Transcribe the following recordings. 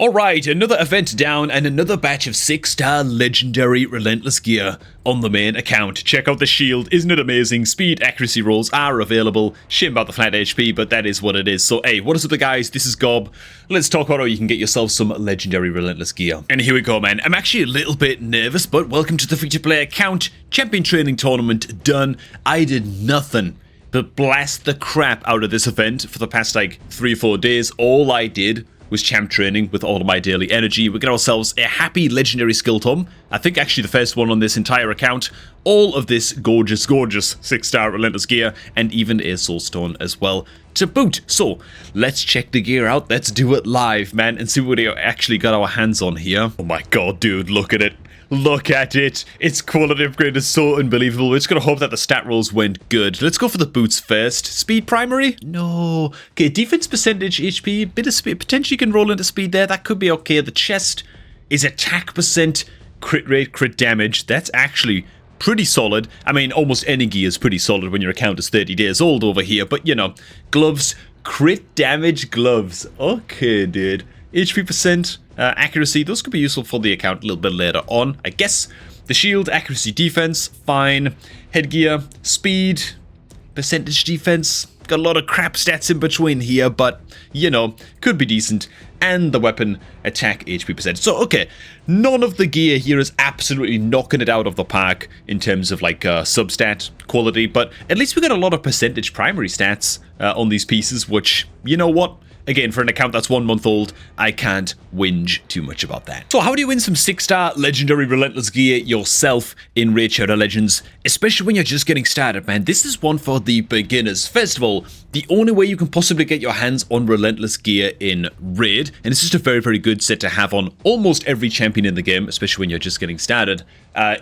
Alright, another event down and another batch of 6-star legendary relentless gear on the main account. Check out the shield, isn't it amazing? Speed, accuracy rolls are available. Shame about the flat HP, but that is what it is. So hey, what is up guys, this is Gob. Let's talk about how you can get yourself some legendary relentless gear. And here we go man, I'm actually a little bit nervous, but welcome to the free-to-play account. Champion training tournament done. I did nothing but blast the crap out of this event for the past like 3 or 4 days. All I did was champ training with all of my daily energy. We get ourselves a happy legendary skill tome. I think actually the first one on this entire account. All of this gorgeous 6-star relentless gear and even a soulstone as well to boot. So let's check the gear out. Let's do it live, man, and see what we actually got our hands on here. Oh my god, dude, look at it. Look at it. Its quality upgrade is so unbelievable. We're just going to hope that the stat rolls went good. Let's go for the boots first. Speed primary? No. Okay, defense percentage, HP, bit of speed. Potentially you can roll into speed there. That could be okay. The chest is attack percent, crit rate, crit damage. That's actually pretty solid. I mean, almost any gear is pretty solid when your account is 30 days old over here. But, you know, gloves, crit damage gloves. Okay, dude. HP percent, accuracy, those could be useful for the account a little bit later on, I guess. The shield, accuracy, defense, fine. Headgear, speed, percentage defense. Got a lot of crap stats in between here, but, you know, could be decent. And the weapon, attack, HP percent. So, okay, none of the gear here is absolutely knocking it out of the park in terms of, like, substat quality, but at least we got a lot of percentage primary stats on these pieces, which, you know what? Again, for an account that's 1 month old, I can't whinge too much about that. So how do you win some 6-star legendary relentless gear yourself in Raid Shadow Legends? Especially when you're just getting started, man. This is one for the beginners. First of all, the only way you can possibly get your hands on relentless gear in Raid, and it's just a very, very good set to have on almost every champion in the game, especially when you're just getting started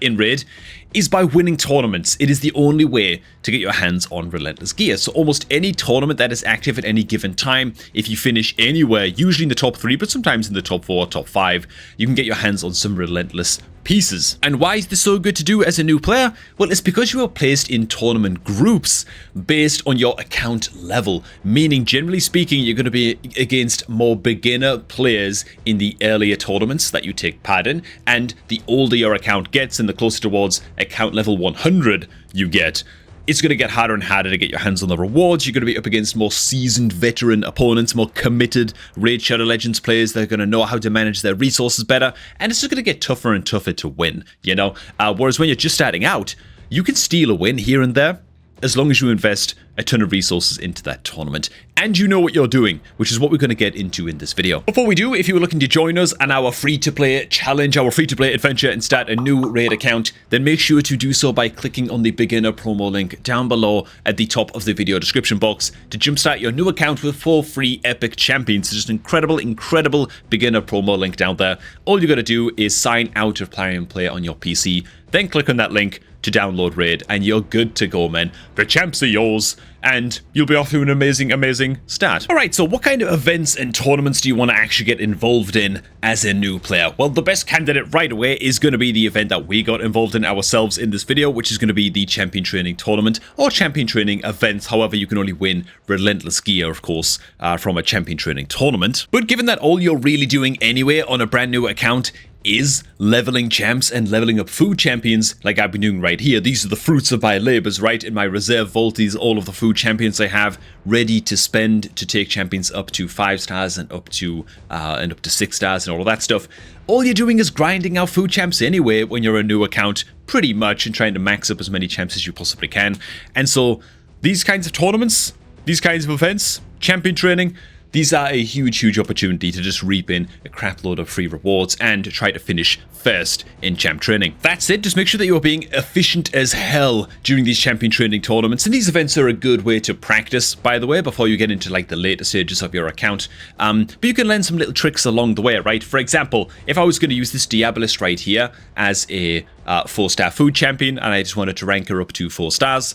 in Raid, is by winning tournaments. It is the only way to get your hands on relentless gear. So almost any tournament that is active at any given time, if you finish anywhere, usually in the top 3, but sometimes in the top 4, top 5, you can get your hands on some relentless pieces. And why is this so good to do as a new player? Well, it's because you are placed in tournament groups based on your account level, meaning generally speaking you're going to be against more beginner players in the earlier tournaments that you take part in, and the older your account gets and the closer towards account level 100 you get, it's going to get harder and harder to get your hands on the rewards. You're going to be up against more seasoned veteran opponents, more committed Raid Shadow Legends players that are going to know how to manage their resources better, and it's just going to get tougher and tougher to win, you know? Whereas when you're just starting out, you can steal a win here and there, as long as you invest a ton of resources into that tournament. And you know what you're doing, which is what we're going to get into in this video. Before we do, if you are looking to join us on our free-to-play challenge, our free-to-play adventure, and start a new Raid account, then make sure to do so by clicking on the beginner promo link down below at the top of the video description box to jumpstart your new account with 4 free epic champions. It's just an incredible beginner promo link down there. All you got to do is sign out of Plarium Play on your PC, then click on that link to download Raid, and you're good to go, man. The champs are yours, and you'll be off to an amazing start. Alright, so what kind of events and tournaments do you want to actually get involved in as a new player? Well, the best candidate right away is going to be the event that we got involved in ourselves in this video, which is going to be the Champion Training Tournament, or Champion Training Events. However, you can only win relentless gear, of course, from a Champion Training Tournament. But given that all you're really doing anyway on a brand new account is leveling champs and leveling up food champions like I've been doing right here. These are the fruits of my labors, right? In my reserve vault, these are all of the food champions I have ready to spend to take champions up to 5 stars and up to 6 stars and all of that stuff. All you're doing is grinding out food champs anyway when you're a new account, pretty much, and trying to max up as many champs as you possibly can. And so these kinds of tournaments, these kinds of events, champion training, these are a huge opportunity to just reap in a crap load of free rewards and try to finish first in champ training. That's it. Just make sure that you are being efficient as hell during these champion training tournaments. And these events are a good way to practice, by the way, before you get into like the later stages of your account. But you can learn some little tricks along the way, right? For example, if I was going to use this Diabolist right here as a 4-star food champion, and I just wanted to rank her up to 4 stars,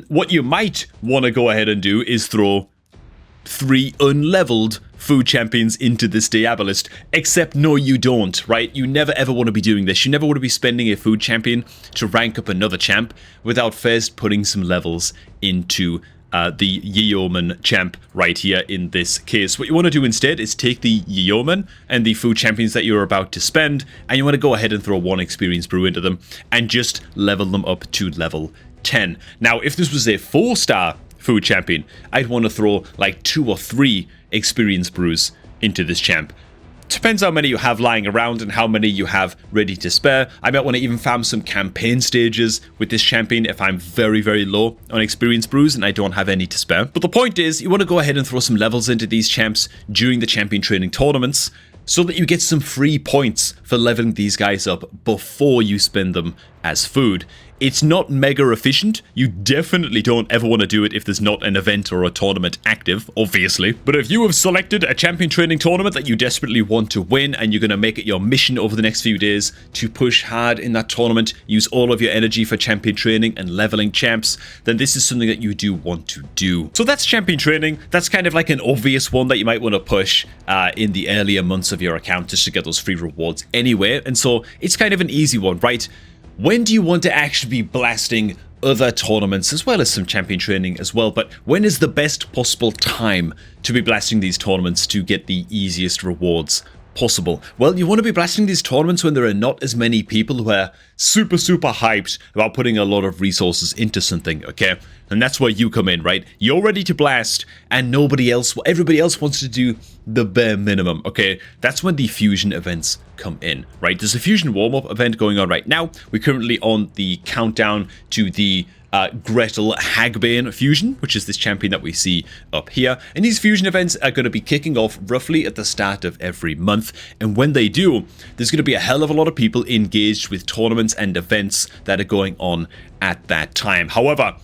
what you might want to go ahead and do is throw 3 unleveled food champions into this Diabolist, except no you don't, right? You never ever want to be doing this. You never want to be spending a food champion to rank up another champ without first putting some levels into the Yeoman champ right here in this case. What you want to do instead is take the Yeoman and the food champions that you're about to spend, and you want to go ahead and throw 1 experience brew into them and just level them up to level 10. Now, if this was a 4-star food champion, I'd want to throw like 2 or 3 experience brews into this champ. Depends how many you have lying around and how many you have ready to spare. I might want to even farm some campaign stages with this champion if I'm very, very low on experience brews and I don't have any to spare. But the point is, you want to go ahead and throw some levels into these champs during the champion training tournaments so that you get some free points for leveling these guys up before you spend them as food. It's not mega efficient. You definitely don't ever want to do it if there's not an event or a tournament active, obviously. But if you have selected a champion training tournament that you desperately want to win and you're going to make it your mission over the next few days to push hard in that tournament, use all of your energy for champion training and leveling champs, then this is something that you do want to do. So that's champion training. That's kind of like an obvious one that you might want to push in the earlier months of your account just to get those free rewards anyway. And so it's kind of an easy one, right? When do you want to actually be blasting other tournaments as well as some champion training as well? But when is the best possible time to be blasting these tournaments to get the easiest rewards possible? Well, you want to be blasting these tournaments when there are not as many people who are super hyped about putting a lot of resources into something, okay? And that's where you come in, right? You're ready to blast and everybody else wants to do the bare minimum, okay? That's when the fusion events come in, right? There's a fusion warm-up event going on right now. We're currently on the countdown to the Gretel Hagbane fusion, which is this champion that we see up here. And these fusion events are going to be kicking off roughly at the start of every month. And when they do, there's going to be a hell of a lot of people engaged with tournaments and events that are going on at that time. However,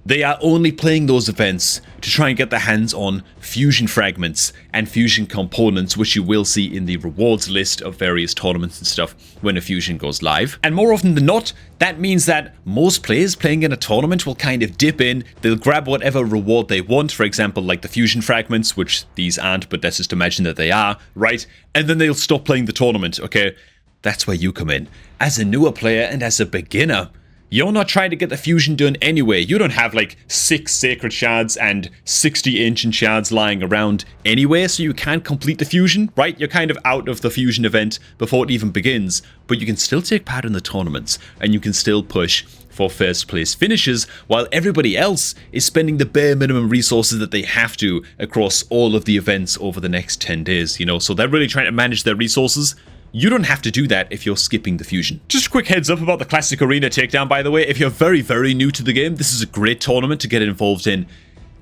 they are only playing those events to try and get their hands on fusion fragments and fusion components, which you will see in the rewards list of various tournaments and stuff when a fusion goes live. And more often than not, that means that most players playing in a tournament will kind of dip in, they'll grab whatever reward they want, for example, like the fusion fragments, which these aren't, but let's just imagine that they are, right? And then they'll stop playing the tournament, okay? That's where you come in. As a newer player and as a beginner, you're not trying to get the fusion done anyway. You don't have like 6 sacred shards and 60 ancient shards lying around anyway, so you can't complete the fusion, right? You're kind of out of the fusion event before it even begins, but you can still take part in the tournaments and you can still push for first place finishes while everybody else is spending the bare minimum resources that they have to across all of the events over the next 10 days, you know? So they're really trying to manage their resources. You don't have to do that if you're skipping the fusion. Just a quick heads up about the Classic Arena Takedown, by the way. If you're very new to the game, this is a great tournament to get involved in.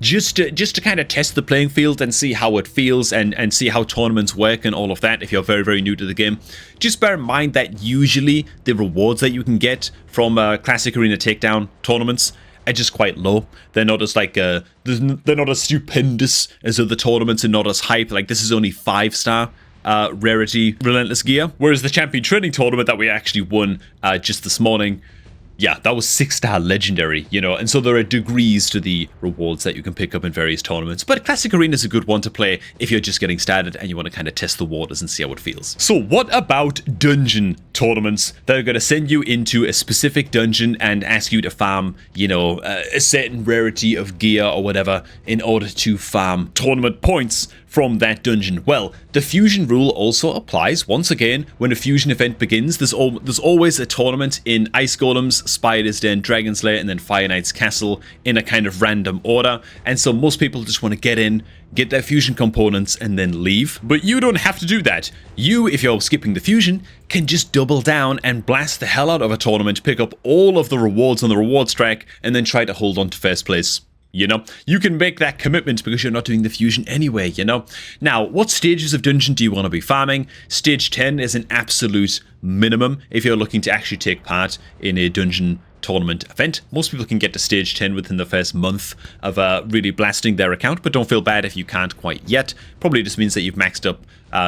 Just to kind of test the playing field and see how it feels and see how tournaments work and all of that if you're very new to the game. Just bear in mind that usually the rewards that you can get from Classic Arena Takedown tournaments are just quite low. They're not as like they're not as stupendous as other tournaments and not as hype. Like this is only 5-star rarity Relentless Gear, whereas the champion training tournament that we actually won just this morning, yeah, that was 6-star legendary, you know, and so there are degrees to the rewards that you can pick up in various tournaments. But Classic Arena is a good one to play if you're just getting started and you want to kind of test the waters and see how it feels. So what about dungeon tournaments that are going to send you into a specific dungeon and ask you to farm, you know, a certain rarity of gear or whatever in order to farm tournament points from that dungeon? Well, the fusion rule also applies. Once again, when a fusion event begins, there's always a tournament in Ice Golems, Spider's Den, Dragon's Lair, and then Fire Knight's Castle in a kind of random order. And so most people just want to get in, get their fusion components, and then leave. But you don't have to do that. You, if you're skipping the fusion, can just double down and blast the hell out of a tournament, pick up all of the rewards on the rewards track, and then try to hold on to first place. You know, you can make that commitment because you're not doing the fusion anyway, you know. Now, what stages of dungeon do you want to be farming? Stage 10 is an absolute minimum if you're looking to actually take part in a dungeon tournament event. Most people can get to stage 10 within the first month of really blasting their account, but don't feel bad if you can't quite yet. Probably just means that you've maxed up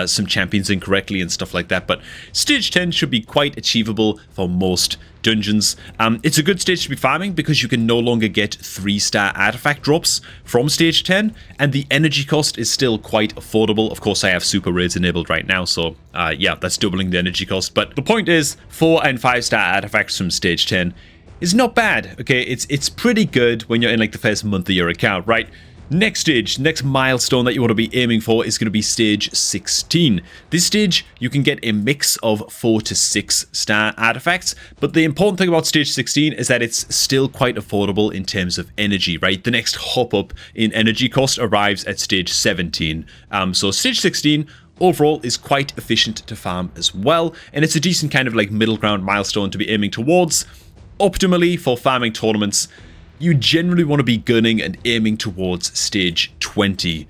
some champions incorrectly and stuff like that, but stage 10 should be quite achievable for most dungeons. It's a good stage to be farming because you can no longer get 3-star artifact drops from stage 10, and the energy cost is still quite affordable. Of course, I have super raids enabled right now, so yeah, that's doubling the energy cost. But the point is, 4 and 5-star artifacts from stage 10 is not bad. Okay, it's pretty good when you're in like the first month of your account, right? Next stage, next milestone that you want to be aiming for is going to be stage 16. This stage, you can get a mix of 4 to 6 star artifacts, but the important thing about stage 16 is that it's still quite affordable in terms of energy, right? The next hop up in energy cost arrives at stage 17. So stage 16 overall is quite efficient to farm as well, and it's a decent kind of like middle ground milestone to be aiming towards. Optimally for farming tournaments, you generally want to be gunning and aiming towards stage 20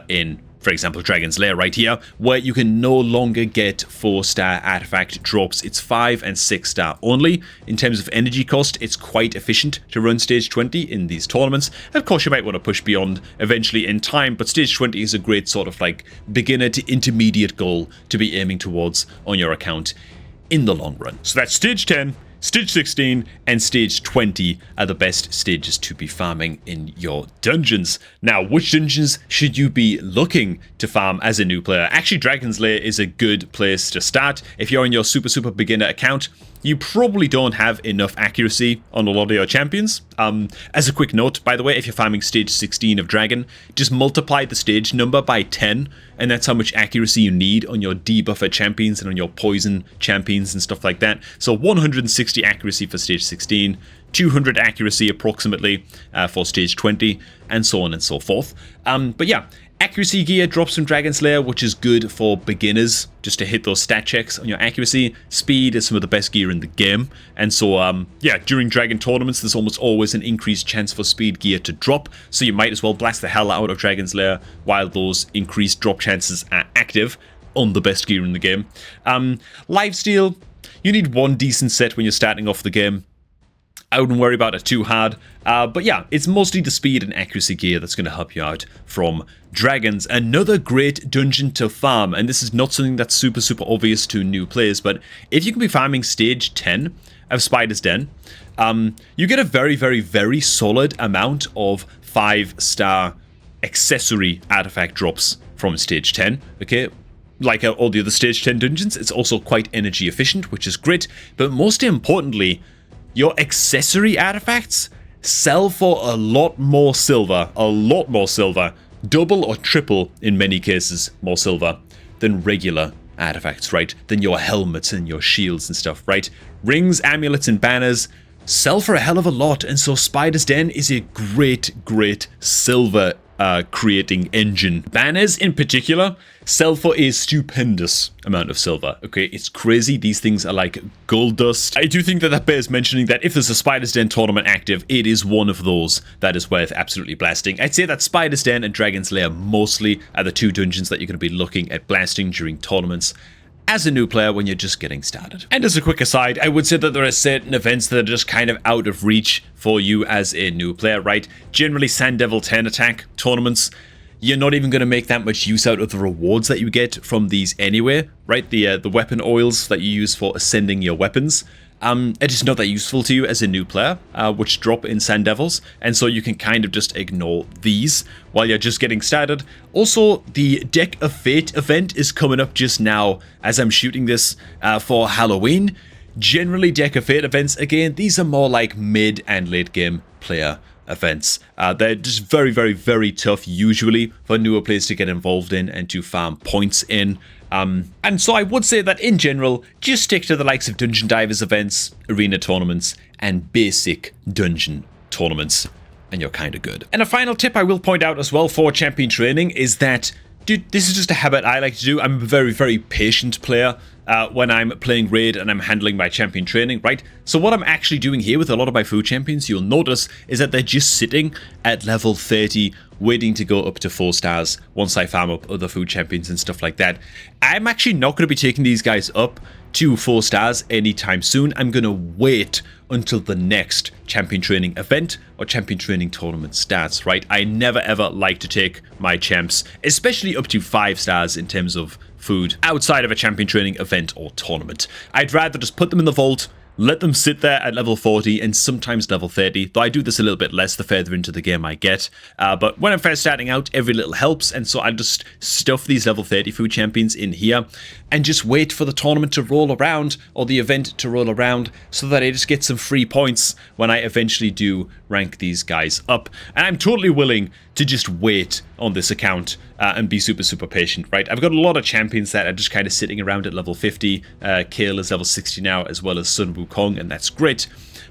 in, for example, Dragon's Lair right here, where you can no longer get 4-star artifact drops. It's 5 and 6-star only. In terms of energy cost, it's quite efficient to run stage 20 in these tournaments. Of course, you might want to push beyond eventually in time, but stage 20 is a great sort of like beginner to intermediate goal to be aiming towards on your account in the long run. So that's stage 10. Stage 16 and stage 20 are the best stages to be farming in your dungeons. Now, which dungeons should you be looking to farm as a new player? Actually, Dragon's Lair is a good place to start. If you're on your super beginner account, you probably don't have enough accuracy on a lot of your champions. As a quick note, by the way, if you're farming stage 16 of Dragon, just multiply the stage number by 10, and that's how much accuracy you need on your debuffer champions and on your poison champions and stuff like that. So 160 accuracy for stage 16, 200 accuracy approximately for stage 20, and so on and so forth. But yeah, accuracy gear drops from Dragon's Lair, which is good for beginners, just to hit those stat checks on your accuracy. Speed is some of the best gear in the game, and so yeah, during Dragon tournaments, there's almost always an increased chance for speed gear to drop, so you might as well blast the hell out of Dragon's Lair while those increased drop chances are active on the best gear in the game. Lifesteal, you need one decent set when you're starting off the game. I wouldn't worry about it too hard, but yeah, it's mostly the speed and accuracy gear that's going to help you out from Dragons. Another great dungeon to farm, and this is not something that's super obvious to new players, but if you can be farming stage 10 of Spider's Den, you get a very solid amount of 5-star accessory artifact drops from stage 10, okay? Like all the other stage 10 dungeons, it's also quite energy efficient, which is great, but most importantly, your accessory artifacts sell for a lot more silver, double or triple in many cases more silver than regular artifacts, right? Than your helmets and your shields and stuff, right? Rings, amulets, and banners sell for a hell of a lot, and so Spider's Den is a great silver creating engine. Banners in particular sell for a stupendous amount of silver. Okay, it's crazy. These things are like gold dust. I do think that bears mentioning that if there's a Spider's Den tournament active, it is one of those that is worth absolutely blasting. I'd say that Spider's Den and Dragon's Lair mostly are the two dungeons that you're going to be looking at blasting during tournaments as a new player when you're just getting started. And as a quick aside, I would say that there are certain events that are just kind of out of reach for you as a new player, right? Generally, Sand Devil Turn Attack tournaments, you're not even going to make that much use out of the rewards that you get from these anyway, right? The weapon oils that you use for ascending your weapons. It is not that useful to you as a new player, which drop in Sand Devils, and so you can kind of just ignore these while you're just getting started. Also, the Deck of Fate event is coming up just now as I'm shooting this for Halloween. Generally, Deck of Fate events, again, these are more like mid and late game player events. They're just very tough usually for newer players to get involved in and to farm points in. And so I would say that in general, just stick to the likes of Dungeon Divers events, arena tournaments, and basic dungeon tournaments, and you're kind of good. And a final tip I will point out as well for champion training is that, dude, this is just a habit I like to do. I'm a very patient player when I'm playing raid and I'm handling my champion training, right? So what I'm actually doing here with a lot of my food champions, you'll notice, is that they're just sitting at level 30, waiting to go up to 4 stars once I farm up other food champions and stuff like that. I'm actually not going to be taking these guys up to 4 stars anytime soon. I'm going to wait until the next champion training event or champion training tournament starts, right? I never ever like to take my champs, especially up to 5 stars in terms of food, outside of a champion training event or tournament. I'd rather just put them in the vault, let them sit there at level 40 and sometimes level 30, though I do this a little bit less the further into the game I get. But when I'm first starting out, every little helps, and so I just stuff these level 30 food champions in here and just wait for the tournament to roll around, or the event to roll around, so that I just get some free points when I eventually do rank these guys up. And I'm totally willing to just wait on this account and be super patient, right? I've got a lot of champions that are just kind of sitting around at level 50. Kale is level 60 now, as well as Sun Wukong, and that's great.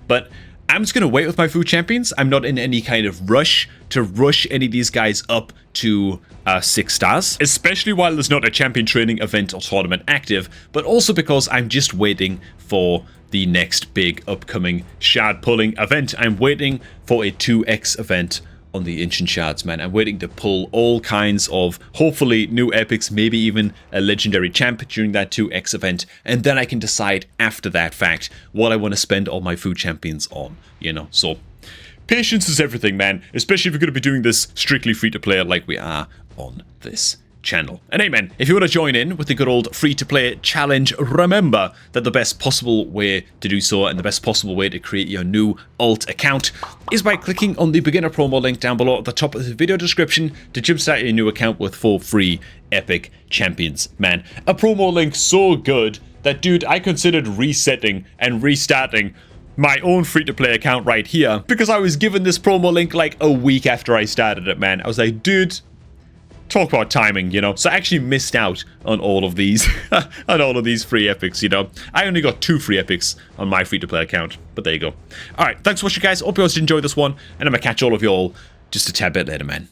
But I'm just going to wait with my food champions. I'm not in any kind of rush to rush any of these guys up to 6 stars, especially while there's not a champion training event or tournament active, but also because I'm just waiting for the next big upcoming shard pulling event. I'm waiting for a 2x event on the Ancient Shards, man. I'm waiting to pull all kinds of, hopefully, new epics, maybe even a legendary champ during that 2x event, and then I can decide after that fact what I want to spend all my food champions on, you know. So patience is everything, man, especially if you're going to be doing this strictly free-to-play like we are on this channel. And hey man, if you want to join in with the good old free-to-play challenge, remember that the best possible way to do so, and the best possible way to create your new alt account, is by clicking on the beginner promo link down below at the top of the video description to jumpstart your new account with 4 free epic champions. Man, a promo link so good that, dude, I considered resetting and restarting my own free-to-play account right here, because I was given this promo link like a week after I started it, man. I was like, dude, talk about timing, you know. So I actually missed out on all of these on all of these free epics, you know. I only got 2 free epics on my free-to-play account, but there you go. All right, thanks for watching, guys. Hope you guys enjoyed this one, and I'm gonna catch all of y'all just a tad bit later, man.